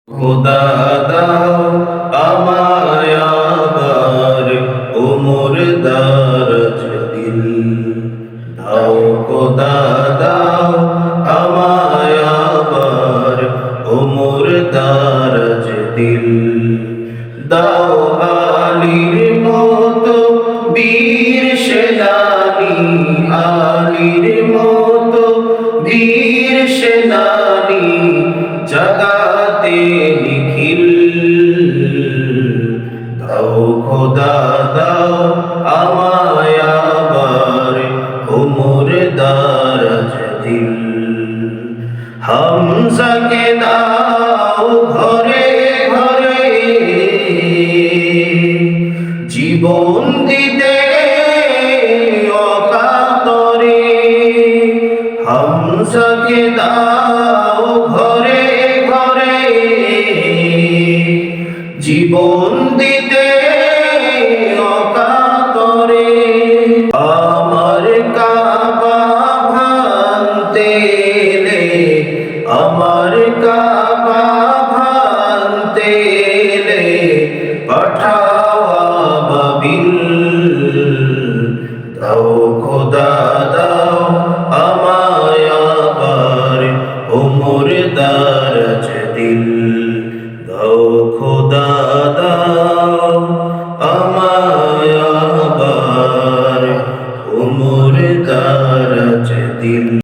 খোদা দাও আমায় আবার ওমর দারাজ দিল দাও খোদা দাও আমায় আবার ওমর দারাজ দিল দাও আলীর মতো বীর সেনানী আলীর মতো বীর সেনানী জাগাতে নিখিল দাও খোদা দাও আমায় আবার ওমর দারাজ দিল হামজাকে দাও ঘরে ঘরে জীবন দিতে অকাতরে হামজাকে দাও ঘরে ঘরে জীবন দিতে অকাতরে আমার কাবা ভাঙতে এলে আমার কাবা ভাঙতে এলে পাঠাও আবাবিল